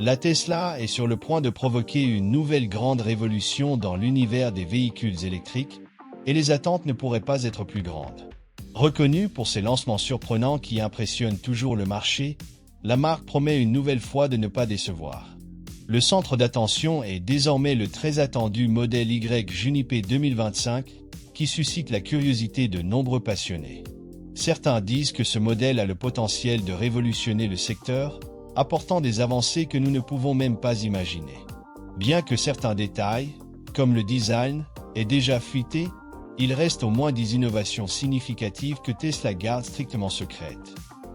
La Tesla est sur le point de provoquer une nouvelle grande révolution dans l'univers des véhicules électriques, et les attentes ne pourraient pas être plus grandes. Reconnue pour ses lancements surprenants qui impressionnent toujours le marché, la marque promet une nouvelle fois de ne pas décevoir. Le centre d'attention est désormais le très attendu modèle Y Juniper 2025, qui suscite la curiosité de nombreux passionnés. Certains disent que ce modèle a le potentiel de révolutionner le secteur, apportant des avancées que nous ne pouvons même pas imaginer. Bien que certains détails, comme le design, aient déjà fuité, il reste au moins des innovations significatives que Tesla garde strictement secrètes.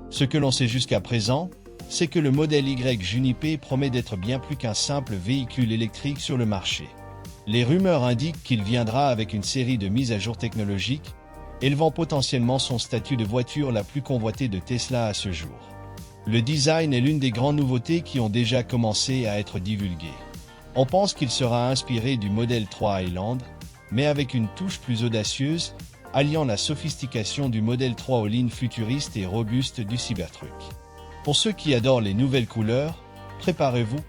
Ce que l'on sait jusqu'à présent, c'est que le modèle Y Juniper promet d'être bien plus qu'un simple véhicule électrique sur le marché. Les rumeurs indiquent qu'il viendra avec une série de mises à jour technologiques, élevant potentiellement son statut de voiture la plus convoitée de Tesla à ce jour. Le design est l'une des grandes nouveautés qui ont déjà commencé à être divulguées. On pense qu'il sera inspiré du modèle 3 Highland, mais avec une touche plus audacieuse, alliant la sophistication du modèle 3 aux lignes futuristes et robustes du Cybertruck. Pour ceux qui adorent les nouvelles couleurs, préparez-vous.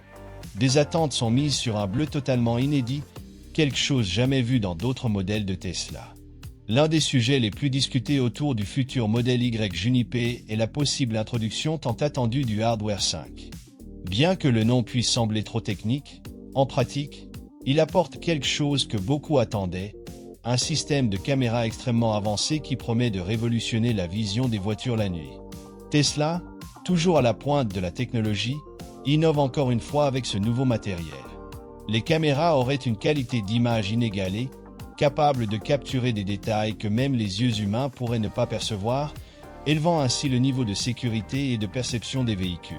Des attentes sont mises sur un bleu totalement inédit, quelque chose jamais vu dans d'autres modèles de Tesla. L'un des sujets les plus discutés autour du futur modèle Y Juniper est la possible introduction tant attendue du Hardware 5. Bien que le nom puisse sembler trop technique, en pratique, il apporte quelque chose que beaucoup attendaient, un système de caméra extrêmement avancé qui promet de révolutionner la vision des voitures la nuit. Tesla, toujours à la pointe de la technologie, innove encore une fois avec ce nouveau matériel. Les caméras auraient une qualité d'image inégalée, capable de capturer des détails que même les yeux humains pourraient ne pas percevoir, élevant ainsi le niveau de sécurité et de perception des véhicules.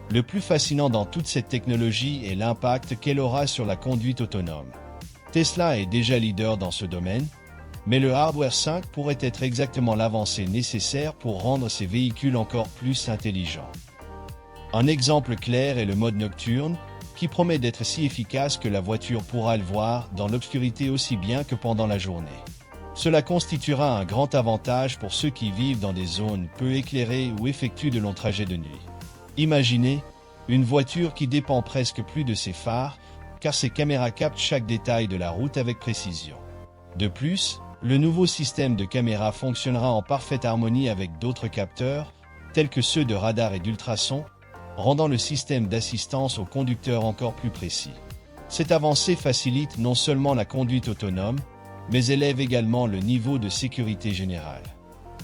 Le plus fascinant dans toute cette technologie est l'impact qu'elle aura sur la conduite autonome. Tesla est déjà leader dans ce domaine, mais le Hardware 5 pourrait être exactement l'avancée nécessaire pour rendre ces véhicules encore plus intelligents. Un exemple clair est le mode nocturne, qui promet d'être si efficace que la voiture pourra le voir dans l'obscurité aussi bien que pendant la journée. Cela constituera un grand avantage pour ceux qui vivent dans des zones peu éclairées ou effectuent de longs trajets de nuit. Imaginez une voiture qui dépend presque plus de ses phares, car ses caméras captent chaque détail de la route avec précision. De plus, le nouveau système de caméra fonctionnera en parfaite harmonie avec d'autres capteurs, tels que ceux de radar et d'ultrasons, rendant le système d'assistance au conducteur encore plus précis. Cette avancée facilite non seulement la conduite autonome, mais élève également le niveau de sécurité générale.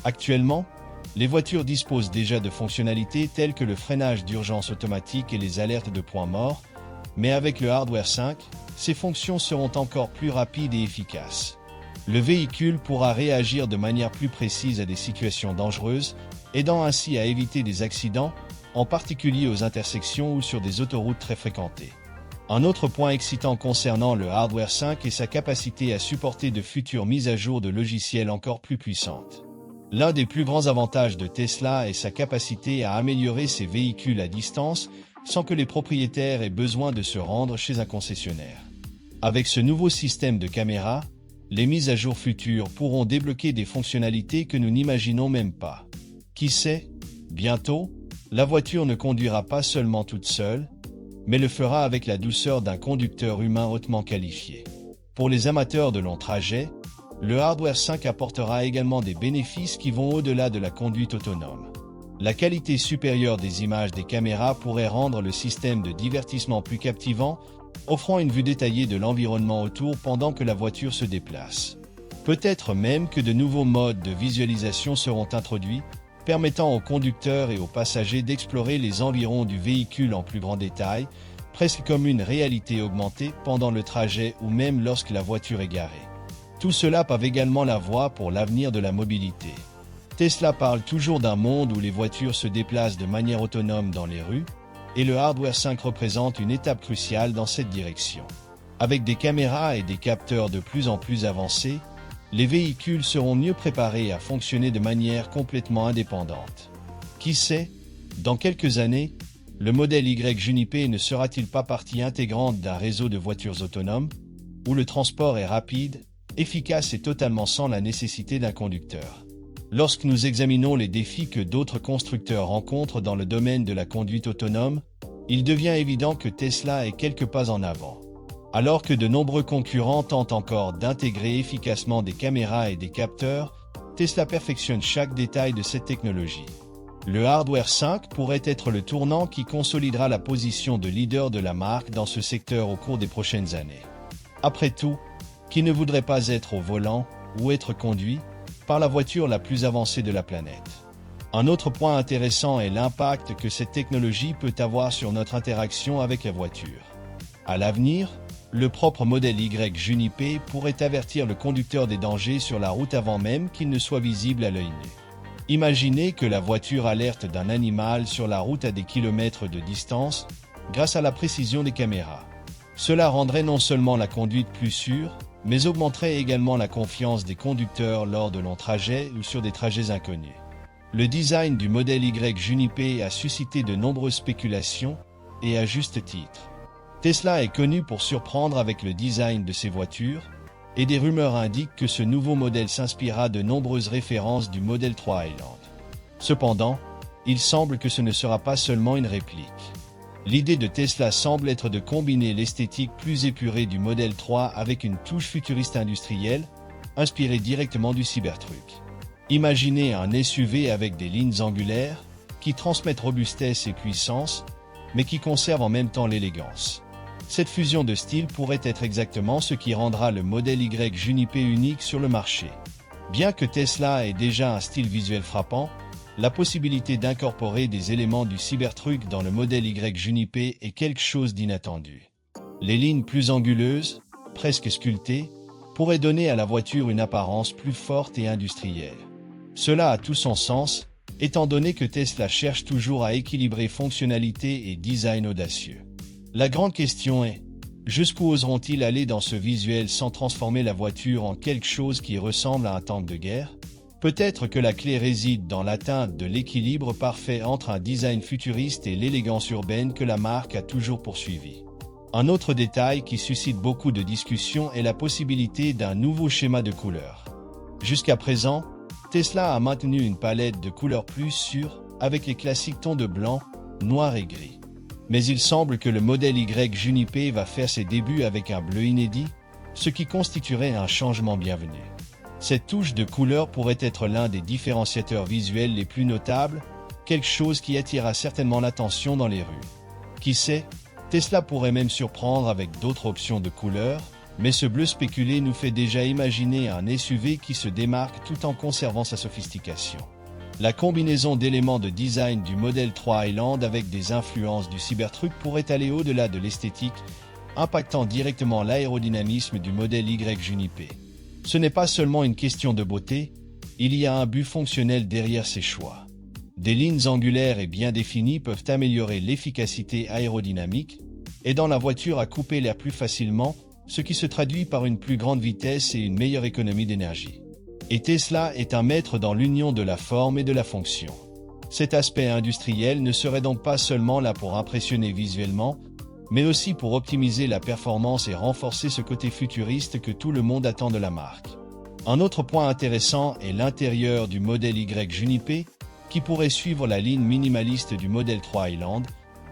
Actuellement, les voitures disposent déjà de fonctionnalités telles que le freinage d'urgence automatique et les alertes de points morts, mais avec le Hardware 5, ces fonctions seront encore plus rapides et efficaces. Le véhicule pourra réagir de manière plus précise à des situations dangereuses, aidant ainsi à éviter des accidents, en particulier aux intersections ou sur des autoroutes très fréquentées. Un autre point excitant concernant le Hardware 5 est sa capacité à supporter de futures mises à jour de logiciels encore plus puissantes. L'un des plus grands avantages de Tesla est sa capacité à améliorer ses véhicules à distance sans que les propriétaires aient besoin de se rendre chez un concessionnaire. Avec ce nouveau système de caméra, les mises à jour futures pourront débloquer des fonctionnalités que nous n'imaginons même pas. Qui sait, bientôt, la voiture ne conduira pas seulement toute seule, mais le fera avec la douceur d'un conducteur humain hautement qualifié. Pour les amateurs de longs trajets, le Hardware 5 apportera également des bénéfices qui vont au-delà de la conduite autonome. La qualité supérieure des images des caméras pourrait rendre le système de divertissement plus captivant, offrant une vue détaillée de l'environnement autour pendant que la voiture se déplace. Peut-être même que de nouveaux modes de visualisation seront introduits, permettant aux conducteurs et aux passagers d'explorer les environs du véhicule en plus grand détail, presque comme une réalité augmentée pendant le trajet ou même lorsque la voiture est garée. Tout cela pave également la voie pour l'avenir de la mobilité. Tesla parle toujours d'un monde où les voitures se déplacent de manière autonome dans les rues, et le Hardware 5 représente une étape cruciale dans cette direction. Avec des caméras et des capteurs de plus en plus avancés, les véhicules seront mieux préparés à fonctionner de manière complètement indépendante. Qui sait, dans quelques années, le modèle Y Juniper ne sera-t-il pas partie intégrante d'un réseau de voitures autonomes, où le transport est rapide, efficace et totalement sans la nécessité d'un conducteur. Lorsque nous examinons les défis que d'autres constructeurs rencontrent dans le domaine de la conduite autonome, il devient évident que Tesla est quelques pas en avant. Alors que de nombreux concurrents tentent encore d'intégrer efficacement des caméras et des capteurs, Tesla perfectionne chaque détail de cette technologie. Le Hardware 5 pourrait être le tournant qui consolidera la position de leader de la marque dans ce secteur au cours des prochaines années. Après tout, qui ne voudrait pas être au volant ou être conduit par la voiture la plus avancée de la planète? Un autre point intéressant est l'impact que cette technologie peut avoir sur notre interaction avec la voiture. À l'avenir, le propre modèle Y Juniper pourrait avertir le conducteur des dangers sur la route avant même qu'il ne soit visible à l'œil nu. Imaginez que la voiture alerte d'un animal sur la route à des kilomètres de distance grâce à la précision des caméras. Cela rendrait non seulement la conduite plus sûre, mais augmenterait également la confiance des conducteurs lors de longs trajets ou sur des trajets inconnus. Le design du modèle Y Juniper a suscité de nombreuses spéculations, et à juste titre. Tesla est connu pour surprendre avec le design de ses voitures, et des rumeurs indiquent que ce nouveau modèle s'inspirera de nombreuses références du Model 3 Highland. Cependant, il semble que ce ne sera pas seulement une réplique. L'idée de Tesla semble être de combiner l'esthétique plus épurée du Model 3 avec une touche futuriste industrielle, inspirée directement du Cybertruck. Imaginez un SUV avec des lignes angulaires, qui transmettent robustesse et puissance, mais qui conservent en même temps l'élégance. Cette fusion de style pourrait être exactement ce qui rendra le modèle Y Juniper unique sur le marché. Bien que Tesla ait déjà un style visuel frappant, la possibilité d'incorporer des éléments du Cybertruck dans le modèle Y Juniper est quelque chose d'inattendu. Les lignes plus anguleuses, presque sculptées, pourraient donner à la voiture une apparence plus forte et industrielle. Cela a tout son sens, étant donné que Tesla cherche toujours à équilibrer fonctionnalité et design audacieux. La grande question est, jusqu'où oseront-ils aller dans ce visuel sans transformer la voiture en quelque chose qui ressemble à un tank de guerre? Peut-être que la clé réside dans l'atteinte de l'équilibre parfait entre un design futuriste et l'élégance urbaine que la marque a toujours poursuivi. Un autre détail qui suscite beaucoup de discussions est la possibilité d'un nouveau schéma de couleurs. Jusqu'à présent, Tesla a maintenu une palette de couleurs plus sûres avec les classiques tons de blanc, noir et gris. Mais il semble que le modèle Y Juniper va faire ses débuts avec un bleu inédit, ce qui constituerait un changement bienvenu. Cette touche de couleur pourrait être l'un des différenciateurs visuels les plus notables, quelque chose qui attirera certainement l'attention dans les rues. Qui sait, Tesla pourrait même surprendre avec d'autres options de couleurs, mais ce bleu spéculé nous fait déjà imaginer un SUV qui se démarque tout en conservant sa sophistication. La combinaison d'éléments de design du Model 3 Highland avec des influences du Cybertruck pourrait aller au-delà de l'esthétique, impactant directement l'aérodynamisme du modèle Y Juniper. Ce n'est pas seulement une question de beauté, il y a un but fonctionnel derrière ces choix. Des lignes angulaires et bien définies peuvent améliorer l'efficacité aérodynamique, aidant la voiture à couper l'air plus facilement, ce qui se traduit par une plus grande vitesse et une meilleure économie d'énergie. Et Tesla est un maître dans l'union de la forme et de la fonction. Cet aspect industriel ne serait donc pas seulement là pour impressionner visuellement, mais aussi pour optimiser la performance et renforcer ce côté futuriste que tout le monde attend de la marque. Un autre point intéressant est l'intérieur du modèle Y Juniper, qui pourrait suivre la ligne minimaliste du Model 3 Highland,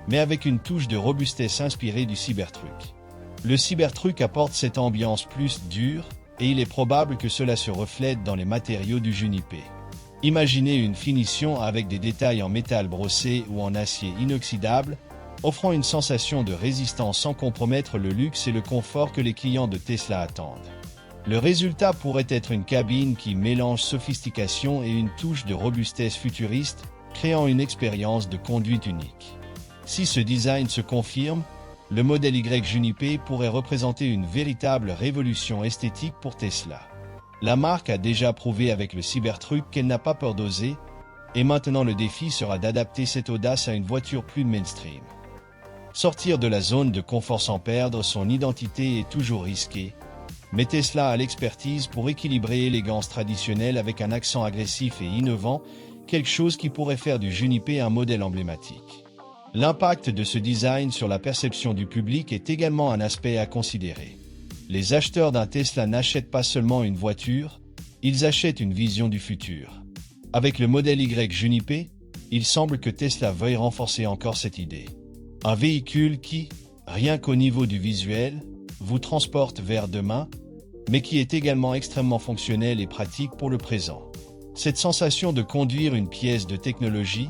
mais avec une touche de robustesse inspirée du Cybertruck. Le Cybertruck apporte cette ambiance plus dure, et il est probable que cela se reflète dans les matériaux du Juniper. Imaginez une finition avec des détails en métal brossé ou en acier inoxydable, offrant une sensation de résistance sans compromettre le luxe et le confort que les clients de Tesla attendent. Le résultat pourrait être une cabine qui mélange sophistication et une touche de robustesse futuriste, créant une expérience de conduite unique. Si ce design se confirme, le modèle Y Juniper pourrait représenter une véritable révolution esthétique pour Tesla. La marque a déjà prouvé avec le Cybertruck qu'elle n'a pas peur d'oser, et maintenant le défi sera d'adapter cette audace à une voiture plus mainstream. Sortir de la zone de confort sans perdre son identité est toujours risqué, mais Tesla a l'expertise pour équilibrer élégance traditionnelle avec un accent agressif et innovant, quelque chose qui pourrait faire du Juniper un modèle emblématique. L'impact de ce design sur la perception du public est également un aspect à considérer. Les acheteurs d'un Tesla n'achètent pas seulement une voiture, ils achètent une vision du futur. Avec le modèle Y Juniper, il semble que Tesla veuille renforcer encore cette idée. Un véhicule qui, rien qu'au niveau du visuel, vous transporte vers demain, mais qui est également extrêmement fonctionnel et pratique pour le présent. Cette sensation de conduire une pièce de technologie,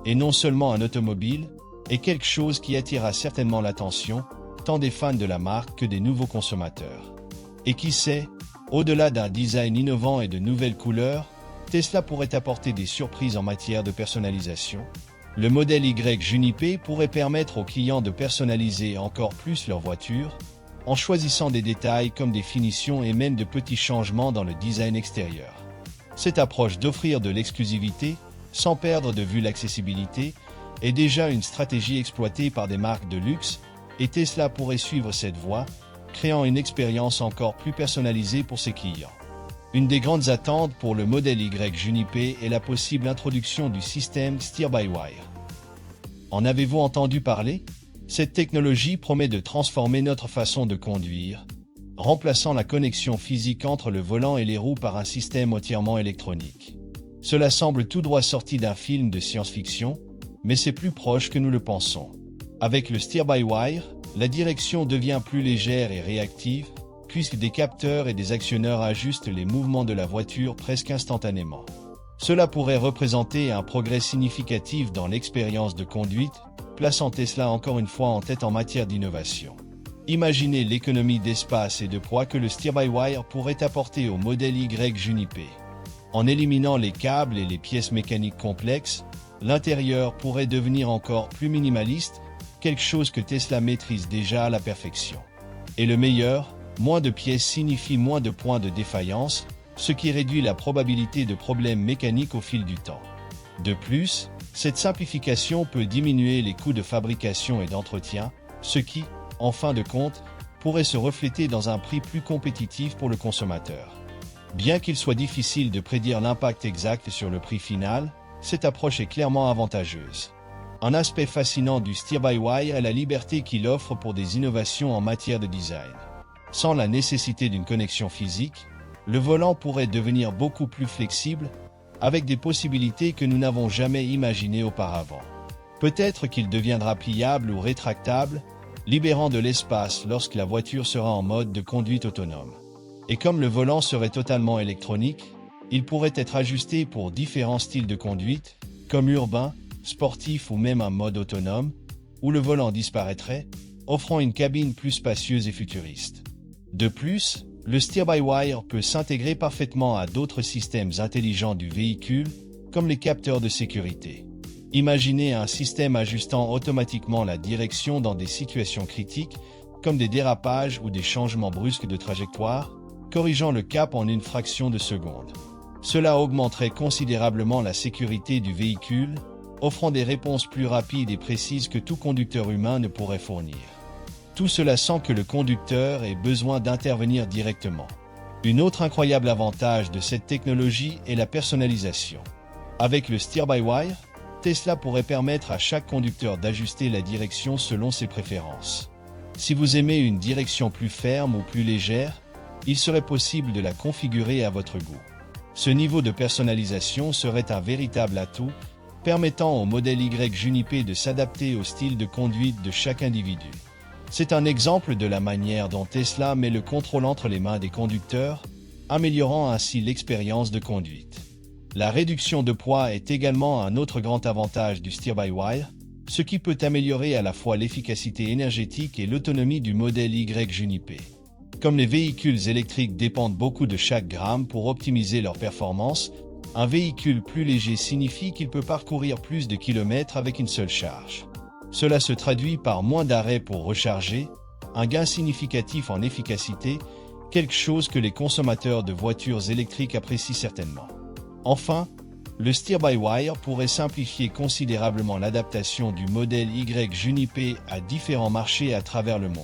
et non seulement un automobile, est quelque chose qui attirera certainement l'attention, tant des fans de la marque que des nouveaux consommateurs. Et qui sait, au-delà d'un design innovant et de nouvelles couleurs, Tesla pourrait apporter des surprises en matière de personnalisation. Le modèle Y Juniper pourrait permettre aux clients de personnaliser encore plus leur voiture, en choisissant des détails comme des finitions et même de petits changements dans le design extérieur. Cette approche d'offrir de l'exclusivité, sans perdre de vue l'accessibilité, est déjà une stratégie exploitée par des marques de luxe, et Tesla pourrait suivre cette voie, créant une expérience encore plus personnalisée pour ses clients. Une des grandes attentes pour le modèle Y Juniper est la possible introduction du système Steer-by-Wire. En avez-vous entendu parler? Cette technologie promet de transformer notre façon de conduire, remplaçant la connexion physique entre le volant et les roues par un système entièrement électronique. Cela semble tout droit sorti d'un film de science-fiction, mais c'est plus proche que nous le pensons. Avec le Steer-by-Wire, la direction devient plus légère et réactive, puisque des capteurs et des actionneurs ajustent les mouvements de la voiture presque instantanément. Cela pourrait représenter un progrès significatif dans l'expérience de conduite, plaçant Tesla encore une fois en tête en matière d'innovation. Imaginez l'économie d'espace et de poids que le Steer-by-Wire pourrait apporter au modèle Y Juniper. En éliminant les câbles et les pièces mécaniques complexes, l'intérieur pourrait devenir encore plus minimaliste, quelque chose que Tesla maîtrise déjà à la perfection. Et le meilleur, moins de pièces signifie moins de points de défaillance, ce qui réduit la probabilité de problèmes mécaniques au fil du temps. De plus, cette simplification peut diminuer les coûts de fabrication et d'entretien, ce qui, en fin de compte, pourrait se refléter dans un prix plus compétitif pour le consommateur. Bien qu'il soit difficile de prédire l'impact exact sur le prix final, cette approche est clairement avantageuse. Un aspect fascinant du Steer-by-Wire est la liberté qu'il offre pour des innovations en matière de design. Sans la nécessité d'une connexion physique, le volant pourrait devenir beaucoup plus flexible, avec des possibilités que nous n'avons jamais imaginées auparavant. Peut-être qu'il deviendra pliable ou rétractable, libérant de l'espace lorsque la voiture sera en mode de conduite autonome. Et comme le volant serait totalement électronique, il pourrait être ajusté pour différents styles de conduite, comme urbain, sportif ou même un mode autonome, où le volant disparaîtrait, offrant une cabine plus spacieuse et futuriste. De plus, le Steer-by-Wire peut s'intégrer parfaitement à d'autres systèmes intelligents du véhicule, comme les capteurs de sécurité. Imaginez un système ajustant automatiquement la direction dans des situations critiques, comme des dérapages ou des changements brusques de trajectoire, corrigeant le cap en une fraction de seconde. Cela augmenterait considérablement la sécurité du véhicule, offrant des réponses plus rapides et précises que tout conducteur humain ne pourrait fournir. Tout cela sans que le conducteur ait besoin d'intervenir directement. Un autre incroyable avantage de cette technologie est la personnalisation. Avec le Steer-by-Wire, Tesla pourrait permettre à chaque conducteur d'ajuster la direction selon ses préférences. Si vous aimez une direction plus ferme ou plus légère, il serait possible de la configurer à votre goût. Ce niveau de personnalisation serait un véritable atout, permettant au modèle Y Juniper de s'adapter au style de conduite de chaque individu. C'est un exemple de la manière dont Tesla met le contrôle entre les mains des conducteurs, améliorant ainsi l'expérience de conduite. La réduction de poids est également un autre grand avantage du Steer-by-Wire, ce qui peut améliorer à la fois l'efficacité énergétique et l'autonomie du modèle Y Juniper. Comme les véhicules électriques dépendent beaucoup de chaque gramme pour optimiser leur performance, un véhicule plus léger signifie qu'il peut parcourir plus de kilomètres avec une seule charge. Cela se traduit par moins d'arrêts pour recharger, un gain significatif en efficacité, quelque chose que les consommateurs de voitures électriques apprécient certainement. Enfin, le Steer-by-Wire pourrait simplifier considérablement l'adaptation du modèle Y Juniper à différents marchés à travers le monde.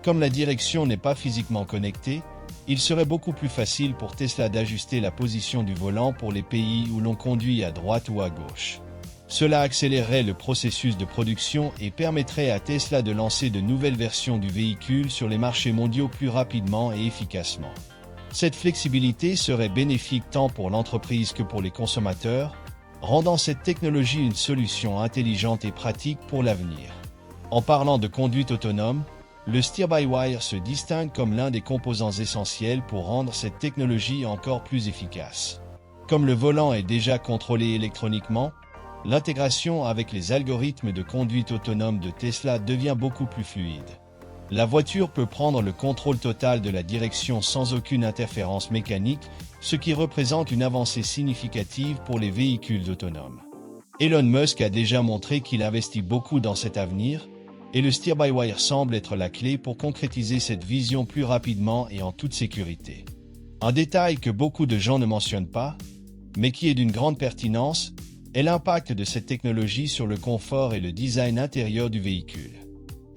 Comme la direction n'est pas physiquement connectée, il serait beaucoup plus facile pour Tesla d'ajuster la position du volant pour les pays où l'on conduit à droite ou à gauche. Cela accélérerait le processus de production et permettrait à Tesla de lancer de nouvelles versions du véhicule sur les marchés mondiaux plus rapidement et efficacement. Cette flexibilité serait bénéfique tant pour l'entreprise que pour les consommateurs, rendant cette technologie une solution intelligente et pratique pour l'avenir. En parlant de conduite autonome, le steer-by-wire se distingue comme l'un des composants essentiels pour rendre cette technologie encore plus efficace. Comme le volant est déjà contrôlé électroniquement, l'intégration avec les algorithmes de conduite autonome de Tesla devient beaucoup plus fluide. La voiture peut prendre le contrôle total de la direction sans aucune interférence mécanique, ce qui représente une avancée significative pour les véhicules autonomes. Elon Musk a déjà montré qu'il investit beaucoup dans cet avenir, et le steer-by-wire semble être la clé pour concrétiser cette vision plus rapidement et en toute sécurité. Un détail que beaucoup de gens ne mentionnent pas, mais qui est d'une grande pertinence, est l'impact de cette technologie sur le confort et le design intérieur du véhicule.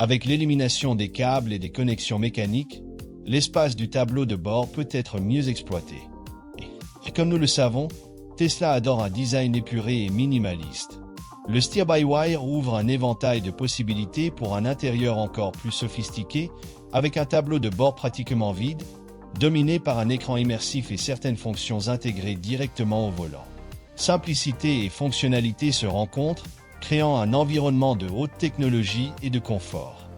Avec l'élimination des câbles et des connexions mécaniques, l'espace du tableau de bord peut être mieux exploité. Et comme nous le savons, Tesla adore un design épuré et minimaliste. Le steer-by-wire ouvre un éventail de possibilités pour un intérieur encore plus sophistiqué, avec un tableau de bord pratiquement vide, dominé par un écran immersif et certaines fonctions intégrées directement au volant. Simplicité et fonctionnalité se rencontrent, créant un environnement de haute technologie et de confort.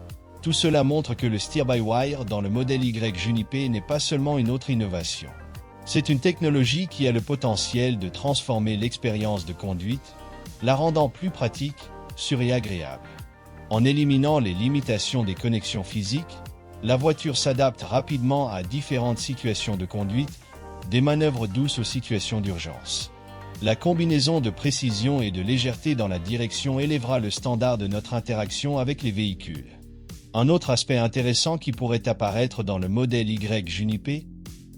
Tout cela montre que le steer-by-wire dans le modèle Y Juniper n'est pas seulement une autre innovation. C'est une technologie qui a le potentiel de transformer l'expérience de conduite, la rendant plus pratique, sûre et agréable. En éliminant les limitations des connexions physiques, la voiture s'adapte rapidement à différentes situations de conduite, des manœuvres douces aux situations d'urgence. La combinaison de précision et de légèreté dans la direction élèvera le standard de notre interaction avec les véhicules. Un autre aspect intéressant qui pourrait apparaître dans le modèle Y Juniper,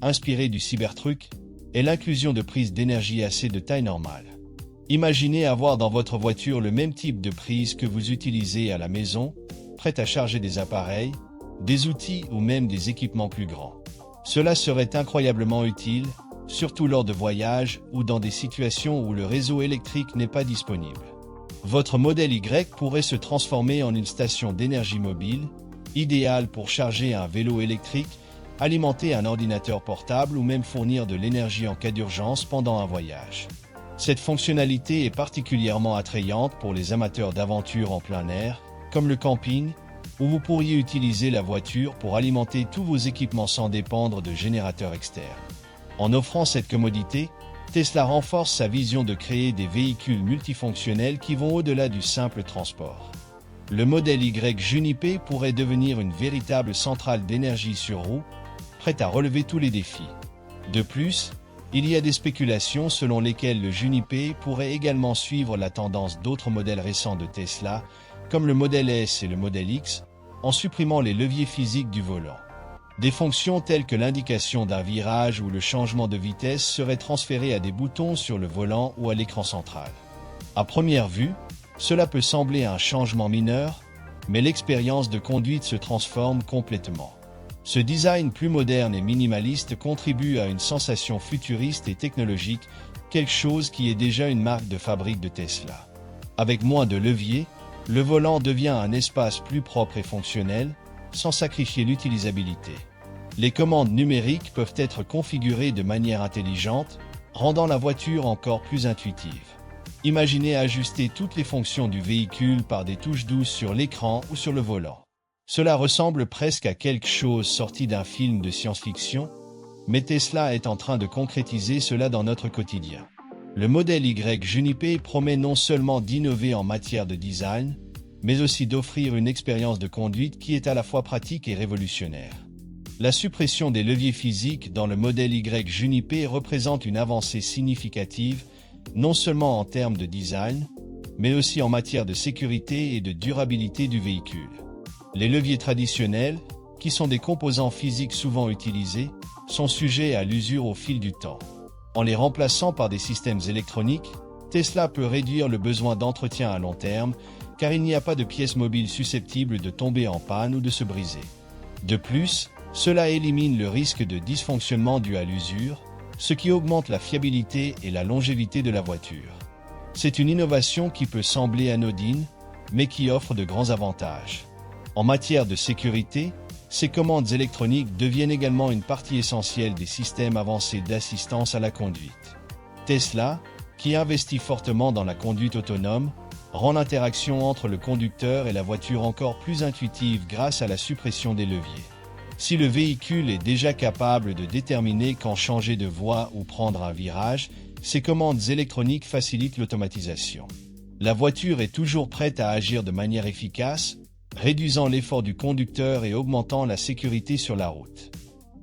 inspiré du Cybertruck, est l'inclusion de prises d'énergie AC de taille normale. Imaginez avoir dans votre voiture le même type de prise que vous utilisez à la maison, prête à charger des appareils, des outils ou même des équipements plus grands. Cela serait incroyablement utile, surtout lors de voyages ou dans des situations où le réseau électrique n'est pas disponible. Votre modèle Y pourrait se transformer en une station d'énergie mobile, idéale pour charger un vélo électrique, alimenter un ordinateur portable ou même fournir de l'énergie en cas d'urgence pendant un voyage. Cette fonctionnalité est particulièrement attrayante pour les amateurs d'aventure en plein air, comme le camping, où vous pourriez utiliser la voiture pour alimenter tous vos équipements sans dépendre de générateurs externes. En offrant cette commodité, Tesla renforce sa vision de créer des véhicules multifonctionnels qui vont au-delà du simple transport. Le modèle Y Juniper pourrait devenir une véritable centrale d'énergie sur roues, prête à relever tous les défis. De plus, il y a des spéculations selon lesquelles le Juniper pourrait également suivre la tendance d'autres modèles récents de Tesla, comme le modèle S et le modèle X, en supprimant les leviers physiques du volant. Des fonctions telles que l'indication d'un virage ou le changement de vitesse seraient transférées à des boutons sur le volant ou à l'écran central. À première vue, cela peut sembler un changement mineur, mais l'expérience de conduite se transforme complètement. Ce design plus moderne et minimaliste contribue à une sensation futuriste et technologique, quelque chose qui est déjà une marque de fabrique de Tesla. Avec moins de leviers, le volant devient un espace plus propre et fonctionnel, sans sacrifier l'utilisabilité. Les commandes numériques peuvent être configurées de manière intelligente, rendant la voiture encore plus intuitive. Imaginez ajuster toutes les fonctions du véhicule par des touches douces sur l'écran ou sur le volant. Cela ressemble presque à quelque chose sorti d'un film de science-fiction, mais Tesla est en train de concrétiser cela dans notre quotidien. Le modèle Y Juniper promet non seulement d'innover en matière de design, mais aussi d'offrir une expérience de conduite qui est à la fois pratique et révolutionnaire. La suppression des leviers physiques dans le modèle Y Juniper représente une avancée significative, non seulement en termes de design, mais aussi en matière de sécurité et de durabilité du véhicule. Les leviers traditionnels, qui sont des composants physiques souvent utilisés, sont sujets à l'usure au fil du temps. En les remplaçant par des systèmes électroniques, Tesla peut réduire le besoin d'entretien à long terme, car il n'y a pas de pièces mobiles susceptibles de tomber en panne ou de se briser. De plus, cela élimine le risque de dysfonctionnement dû à l'usure, ce qui augmente la fiabilité et la longévité de la voiture. C'est une innovation qui peut sembler anodine, mais qui offre de grands avantages. En matière de sécurité, ces commandes électroniques deviennent également une partie essentielle des systèmes avancés d'assistance à la conduite. Tesla, qui investit fortement dans la conduite autonome, rend l'interaction entre le conducteur et la voiture encore plus intuitive grâce à la suppression des leviers. Si le véhicule est déjà capable de déterminer quand changer de voie ou prendre un virage, ces commandes électroniques facilitent l'automatisation. La voiture est toujours prête à agir de manière efficace, réduisant l'effort du conducteur et augmentant la sécurité sur la route.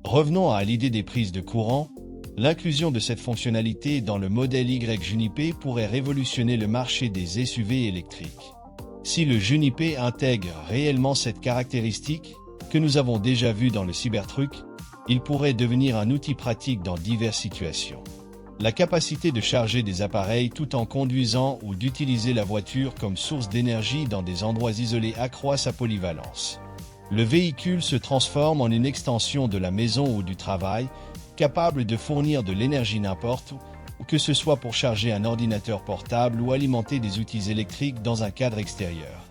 Revenons à l'idée des prises de courant. L'inclusion de cette fonctionnalité dans le modèle Y Juniper pourrait révolutionner le marché des SUV électriques. Si le Juniper intègre réellement cette caractéristique, que nous avons déjà vue dans le Cybertruck, il pourrait devenir un outil pratique dans diverses situations. La capacité de charger des appareils tout en conduisant ou d'utiliser la voiture comme source d'énergie dans des endroits isolés accroît sa polyvalence. Le véhicule se transforme en une extension de la maison ou du travail, capable de fournir de l'énergie n'importe où, que ce soit pour charger un ordinateur portable ou alimenter des outils électriques dans un cadre extérieur.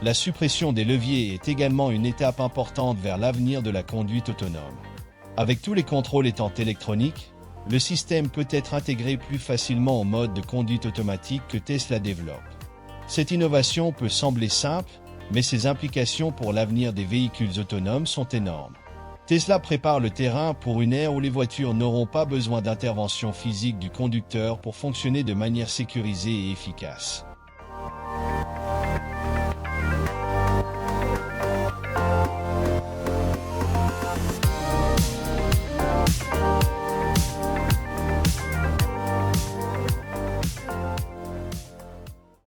La suppression des leviers est également une étape importante vers l'avenir de la conduite autonome. Avec tous les contrôles étant électroniques, le système peut être intégré plus facilement au mode de conduite automatique que Tesla développe. Cette innovation peut sembler simple, mais ses implications pour l'avenir des véhicules autonomes sont énormes. Tesla prépare le terrain pour une ère où les voitures n'auront pas besoin d'intervention physique du conducteur pour fonctionner de manière sécurisée et efficace.